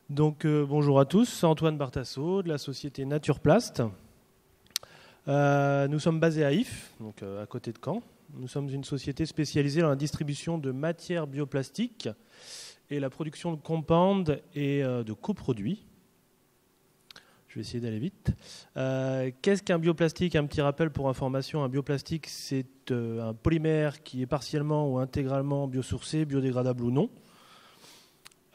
Donc bonjour à tous, Antoine Bartasso de la société Naturplast. Nous sommes basés à Ifs, donc à côté de Caen. Nous sommes une société spécialisée dans la distribution de matières bioplastiques et la production de compounds et de coproduits. Je vais essayer d'aller vite. Qu'est-ce qu'un bioplastique? Un petit rappel pour information, un bioplastique, c'est un polymère qui est partiellement ou intégralement biosourcé, biodégradable ou non.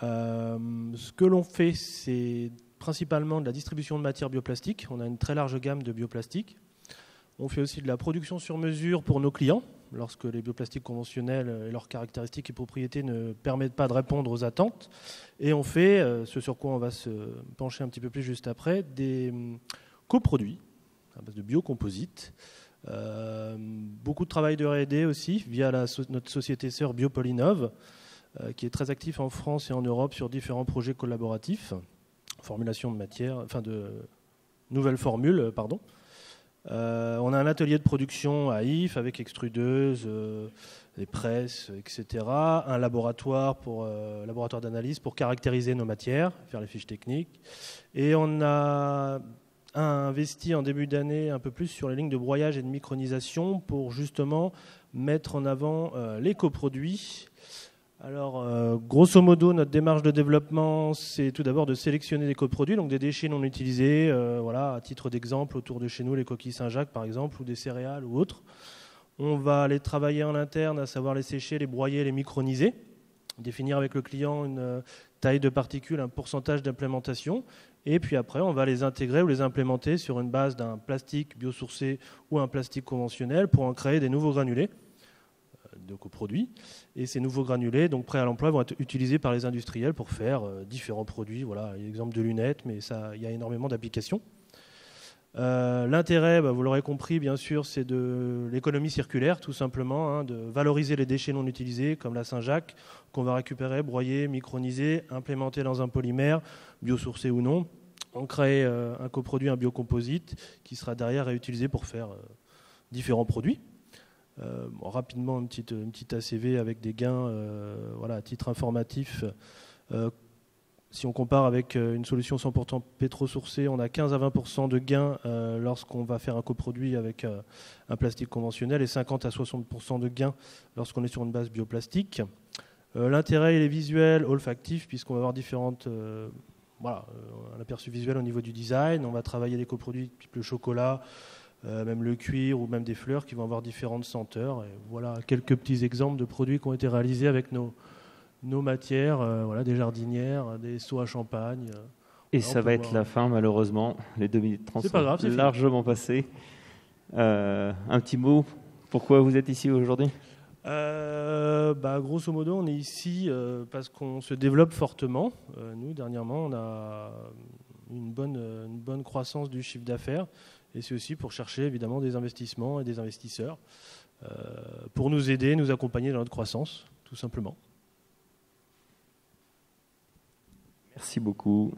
Ce que l'on fait, c'est principalement de la distribution de matières bioplastiques. On a une très large gamme de bioplastiques. On fait aussi de la production sur mesure pour nos clients, lorsque les bioplastiques conventionnels et leurs caractéristiques et propriétés ne permettent pas de répondre aux attentes. Et on fait, ce sur quoi on va se pencher un petit peu plus juste après, des coproduits à base de biocomposites. Beaucoup de travail de R&D aussi, via notre société sœur Biopolinov, qui est très actif en France et en Europe sur différents projets collaboratifs, formulation de matière, enfin de nouvelles formules, pardon. On a un atelier de production à Ifs avec extrudeuse, des presses, etc. Un laboratoire d'analyse pour caractériser nos matières, faire les fiches techniques. Et on a investi en début d'année un peu plus sur les lignes de broyage et de micronisation pour justement mettre en avant les coproduits. Alors, grosso modo, notre démarche de développement, c'est tout d'abord de sélectionner des coproduits, donc des déchets non utilisés, à titre d'exemple, autour de chez nous, les coquilles Saint-Jacques, par exemple, ou des céréales ou autres. On va aller travailler en interne, à savoir les sécher, les broyer, les microniser, définir avec le client une taille de particules, un pourcentage d'implémentation, et puis après, on va les intégrer ou les implémenter sur une base d'un plastique biosourcé ou un plastique conventionnel pour en créer des nouveaux granulés de coproduits. Et ces nouveaux granulés, donc prêts à l'emploi, vont être utilisés par les industriels pour faire différents produits. Voilà, il y a l'exemple de lunettes, mais il y a énormément d'applications. L'intérêt, vous l'aurez compris, bien sûr, c'est de l'économie circulaire, tout simplement, de valoriser les déchets non utilisés, comme la Saint-Jacques, qu'on va récupérer, broyer, microniser, implémenter dans un polymère, biosourcé ou non. On crée un coproduit, un biocomposite, qui sera derrière réutilisé pour faire différents produits. Rapidement, une petite ACV avec des gains à titre informatif. Si on compare avec une solution 100% pétro-sourcée, on a 15 à 20% de gains lorsqu'on va faire un coproduit avec un plastique conventionnel et 50 à 60% de gains lorsqu'on est sur une base bioplastique. L'intérêt il est visuel, olfactif, puisqu'on va avoir différentes... un aperçu visuel au niveau du design. On va travailler des coproduits type le chocolat, même le cuir ou même des fleurs qui vont avoir différentes senteurs. Et voilà quelques petits exemples de produits qui ont été réalisés avec nos matières, des jardinières, des seaux à champagne. Et ça va être la fin, malheureusement. Les 2 minutes 30 sont largement passées. Un petit mot, pourquoi vous êtes ici aujourd'hui ? Grosso modo, on est ici parce qu'on se développe fortement. Nous, dernièrement, on a une bonne croissance du chiffre d'affaires. Et c'est aussi pour chercher évidemment des investissements et des investisseurs pour nous aider, nous accompagner dans notre croissance, tout simplement. Merci beaucoup.